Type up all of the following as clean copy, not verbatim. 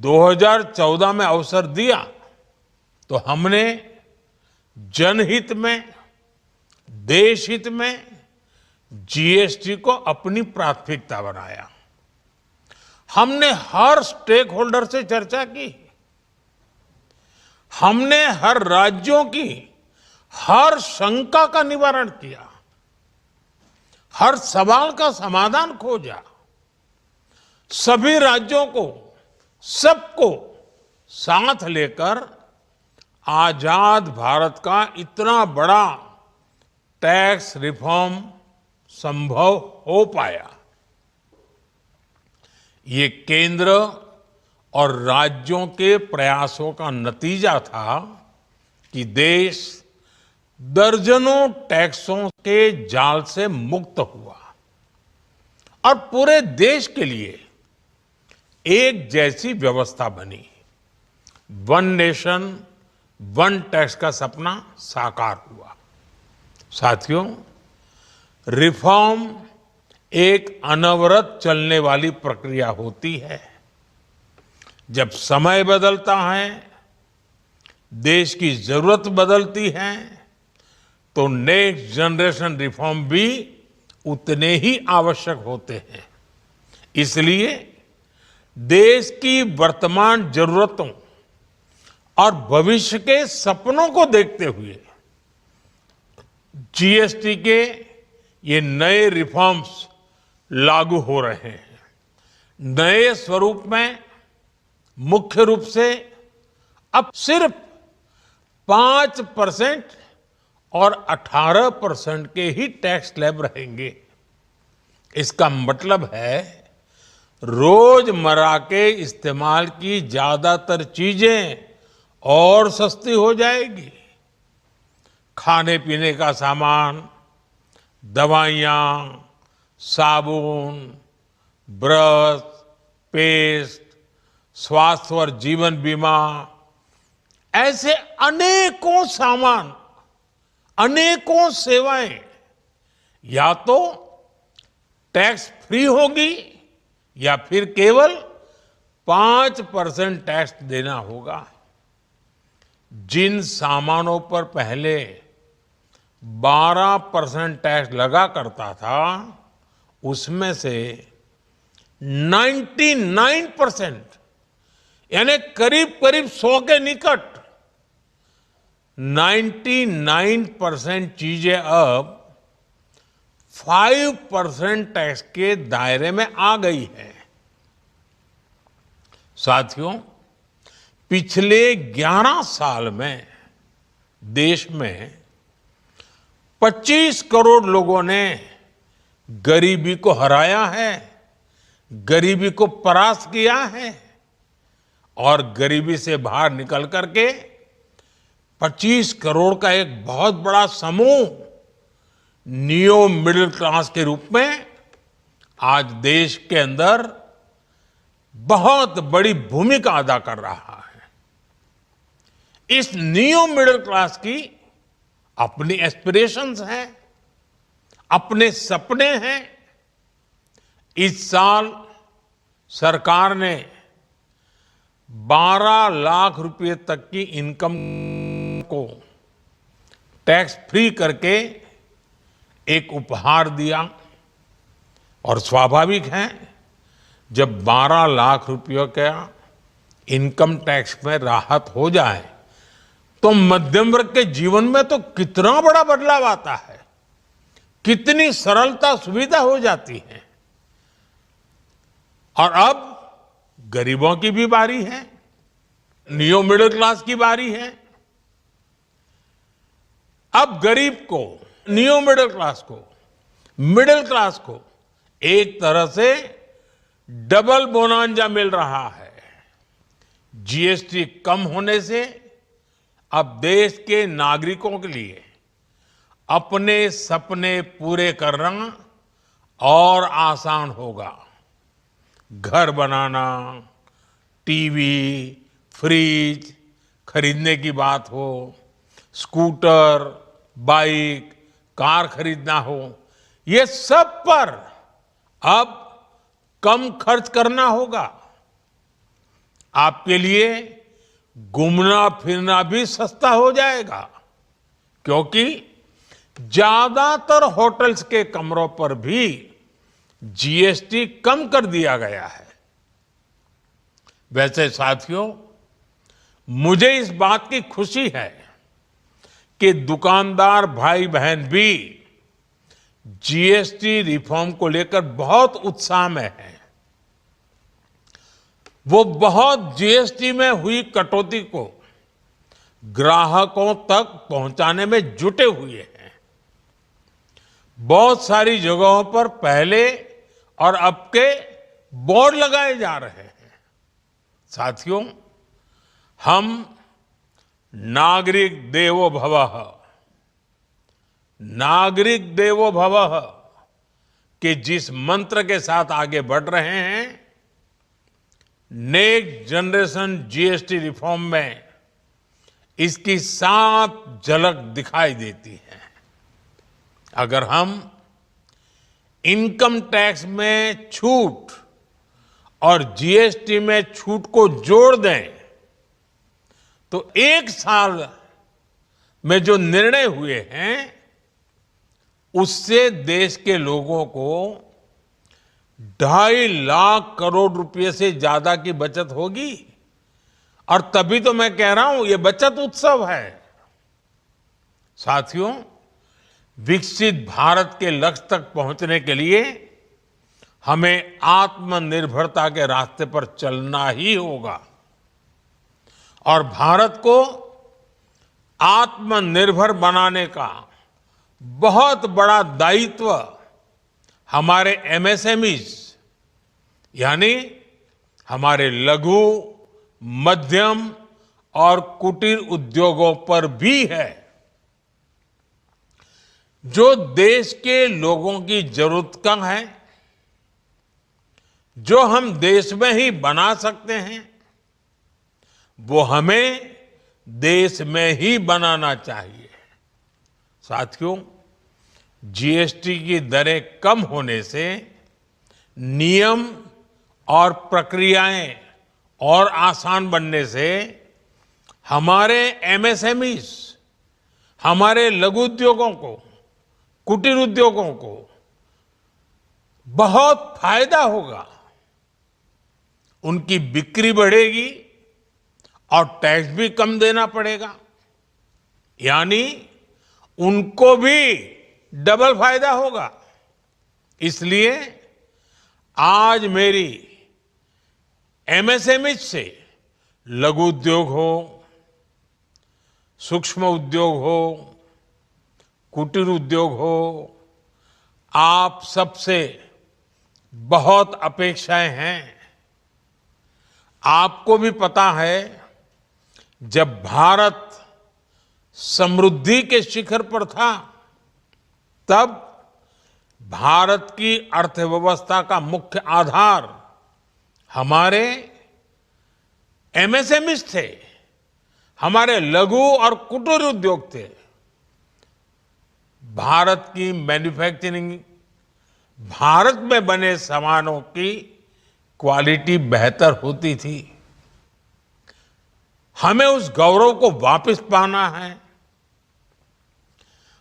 2014 में अवसर दिया तो हमने जनहित में, देश हित में जीएसटी को अपनी प्राथमिकता बनाया। हमने हर स्टेक होल्डर से चर्चा की। हमने हर राज्यों की हर शंका का निवारण किया, हर सवाल का समाधान खोजा। सभी राज्यों को, सबको साथ लेकर आजाद भारत का इतना बड़ा टैक्स रिफॉर्म संभव हो पाया। ये केंद्र और राज्यों के प्रयासों का नतीजा था कि देश दर्जनों टैक्सों के जाल से मुक्त हुआ और पूरे देश के लिए एक जैसी व्यवस्था बनी। वन नेशन वन टैक्स का सपना साकार हुआ। साथियों, रिफॉर्म एक अनवरत चलने वाली प्रक्रिया होती है। जब समय बदलता है, देश की जरूरत बदलती है, तो नेक्स्ट जनरेशन रिफॉर्म भी उतने ही आवश्यक होते हैं। इसलिए देश की वर्तमान जरूरतों और भविष्य के सपनों को देखते हुए जीएसटी के ये नए रिफॉर्म्स लागू हो रहे हैं। नए स्वरूप में मुख्य रूप से अब सिर्फ 5% और 18% के ही टैक्स स्लैब रहेंगे। इसका मतलब है रोजमर्रा के इस्तेमाल की ज्यादातर चीजें और सस्ती हो जाएगी। खाने पीने का सामान, दवाइयाँ, साबुन, ब्रश, पेस्ट, स्वास्थ्य और जीवन बीमा, ऐसे अनेकों सामान, अनेकों सेवाएं या तो टैक्स फ्री होगी या फिर केवल 5% टैक्स देना होगा। जिन सामानों पर पहले 12% टैक्स लगा करता था, उसमें से 99% यानी करीब करीब 100 के निकट 99% चीजें अब 5% टैक्स के दायरे में आ गई है। साथियों, पिछले 11 साल में देश में 25 करोड़ लोगों ने गरीबी को हराया है, गरीबी को परास्त किया है और गरीबी से बाहर निकल करके 25 करोड़ का एक बहुत बड़ा समूह नियो मिडिल क्लास के रूप में आज देश के अंदर बहुत बड़ी भूमिका अदा कर रहा है। इस नियो मिडिल क्लास की अपनी एस्पिरेशंस हैं, अपने सपने हैं। इस साल सरकार ने 12 लाख रुपए तक की इनकम को टैक्स फ्री करके एक उपहार दिया और स्वाभाविक है, जब 12 लाख रुपयों का इनकम टैक्स में राहत हो जाए तो मध्यम वर्ग के जीवन में तो कितना बड़ा बदलाव आता है, कितनी सरलता सुविधा हो जाती है। और अब गरीबों की भी बारी है, नियो मिडिल क्लास की बारी है। अब गरीब को, नियो मिडिल क्लास को एक तरह से डबल बोनांजा मिल रहा है। जीएसटी कम होने से अब देश के नागरिकों के लिए अपने सपने पूरे करना और आसान होगा। घर बनाना, टीवी, फ्रिज खरीदने की बात हो, स्कूटर, बाइक, कार खरीदना हो, ये सब पर अब कम खर्च करना होगा। आपके लिए घूमना फिरना भी सस्ता हो जाएगा, क्योंकि ज्यादातर होटल्स के कमरों पर भी जीएसटी कम कर दिया गया है। वैसे साथियों, मुझे इस बात की खुशी है कि दुकानदार भाई बहन भी जीएसटी रिफॉर्म को लेकर बहुत उत्साह में हैं। वो बहुत जीएसटी में हुई कटौती को ग्राहकों तक पहुंचाने में जुटे हुए हैं। बहुत सारी जगहों पर पहले और अब के बोर्ड लगाए जा रहे हैं। साथियों, हम नागरिक देवो भवः, नागरिक देवो भवः के जिस मंत्र के साथ आगे बढ़ रहे हैं, नेक्स्ट जनरेशन जीएसटी रिफॉर्म में इसकी साफ झलक दिखाई देती है। अगर हम इनकम टैक्स में छूट और जीएसटी में छूट को जोड़ दें तो एक साल में जो निर्णय हुए हैं उससे देश के लोगों को 2.5 लाख करोड़ रुपए से ज्यादा की बचत होगी। और तभी तो मैं कह रहा हूं, ये बचत उत्सव है। साथियों, विकसित भारत के लक्ष्य तक पहुंचने के लिए हमें आत्मनिर्भरता के रास्ते पर चलना ही होगा और भारत को आत्मनिर्भर बनाने का बहुत बड़ा दायित्व हमारे एमएसएमईज यानी हमारे लघु, मध्यम और कुटीर उद्योगों पर भी है, जो देश के लोगों की जरूरत का है, जो हम देश में ही बना सकते हैं, वो हमें देश में ही बनाना चाहिए। साथियों, जीएसटी की दरें कम होने से नियम और प्रक्रियाएं और आसान बनने से हमारे एमएसएमईज, हमारे लघु उद्योगों को, कुटीर उद्योगों को बहुत फायदा होगा। उनकी बिक्री बढ़ेगी और टैक्स भी कम देना पड़ेगा, यानी उनको भी डबल फायदा होगा। इसलिए आज मेरी एमएसएमई से लघु उद्योग हो, सूक्ष्म उद्योग हो, कुटीर उद्योग हो, आप सबसे बहुत अपेक्षाएं हैं। आपको भी पता है, जब भारत समृद्धि के शिखर पर था, तब भारत की अर्थव्यवस्था का मुख्य आधार हमारे एमएसएमईज थे, हमारे लघु और कुटीर उद्योग थे। भारत की मैन्युफैक्चरिंग, भारत में बने सामानों की क्वालिटी बेहतर होती थी। हमें उस गौरव को वापस पाना है।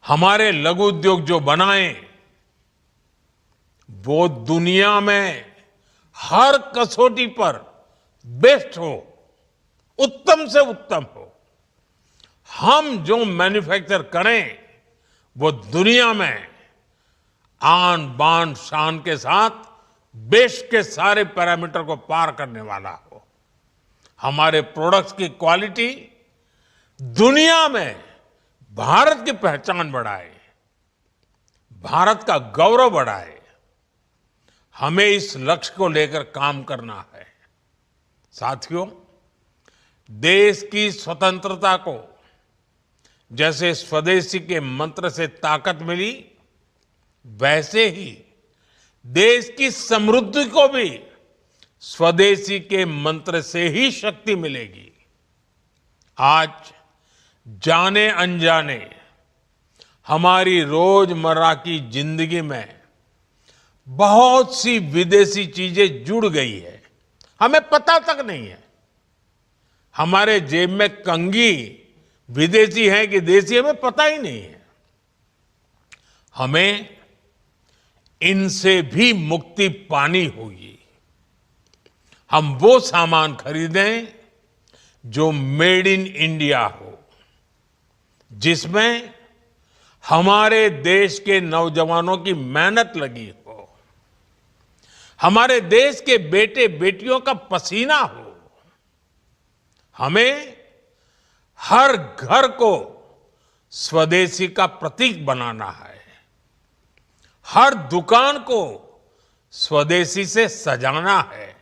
हमारे लघु उद्योग जो बनाए वो दुनिया में हर कसौटी पर बेस्ट हो, उत्तम से उत्तम हो। हम जो मैन्युफैक्चर करें वो दुनिया में आन बान शान के साथ बेस्ट के सारे पैरामीटर को पार करने वाला हो। हमारे प्रोडक्ट्स की क्वालिटी दुनिया में भारत की पहचान बढ़ाए, भारत का गौरव बढ़ाए। हमें इस लक्ष्य को लेकर काम करना है। साथियों, देश की स्वतंत्रता को जैसे स्वदेशी के मंत्र से ताकत मिली, वैसे ही देश की समृद्धि को भी स्वदेशी के मंत्र से ही शक्ति मिलेगी। आज जाने अनजाने हमारी रोजमर्रा की जिंदगी में बहुत सी विदेशी चीजें जुड़ गई है, हमें पता तक नहीं है। हमारे जेब में कंघी विदेशी है कि देसी हमें पता ही नहीं है। हमें इनसे भी मुक्ति पानी होगी। हम वो सामान खरीदें जो मेड इन इंडिया हो, जिसमें हमारे देश के नौजवानों की मेहनत लगी हो, हमारे देश के बेटे बेटियों का पसीना हो। हमें हर घर को स्वदेशी का प्रतीक बनाना है। हर दुकान को स्वदेशी से सजाना है।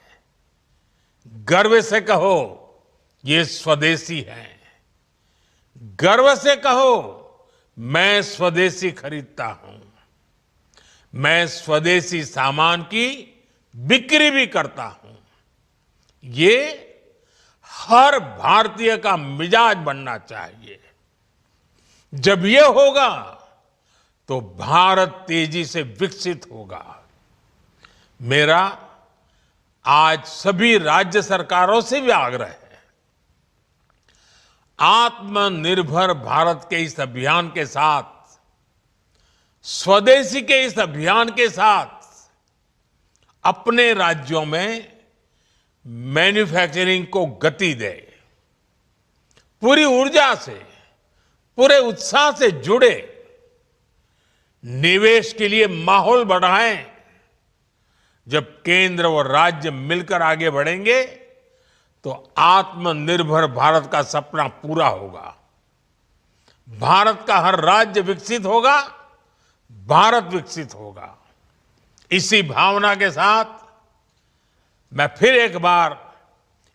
गर्व से कहो ये स्वदेशी है। गर्व से कहो मैं स्वदेशी खरीदता हूं। मैं स्वदेशी सामान की बिक्री भी करता हूं। ये हर भारतीय का मिजाज बनना चाहिए। जब ये होगा तो भारत तेजी से विकसित होगा। मेरा आज सभी राज्य सरकारों से भी आग्रह है, आत्मनिर्भर भारत के इस अभियान के साथ, स्वदेशी के इस अभियान के साथ अपने राज्यों में मैन्युफैक्चरिंग को गति दे। पूरी ऊर्जा से, पूरे उत्साह से जुड़े। निवेश के लिए माहौल बढ़ाएं। जब केंद्र और राज्य मिलकर आगे बढ़ेंगे तो आत्मनिर्भर भारत का सपना पूरा होगा। भारत का हर राज्य विकसित होगा, भारत विकसित होगा। इसी भावना के साथ मैं फिर एक बार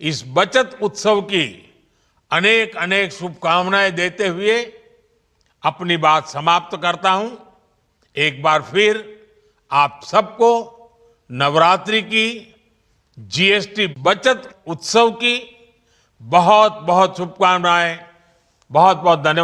इस बचत उत्सव की अनेक अनेक शुभकामनाएं देते हुए अपनी बात समाप्त करता हूं। एक बार फिर आप सबको नवरात्रि की, जीएसटी बचत उत्सव की बहुत बहुत शुभकामनाएं। बहुत बहुत धन्यवाद।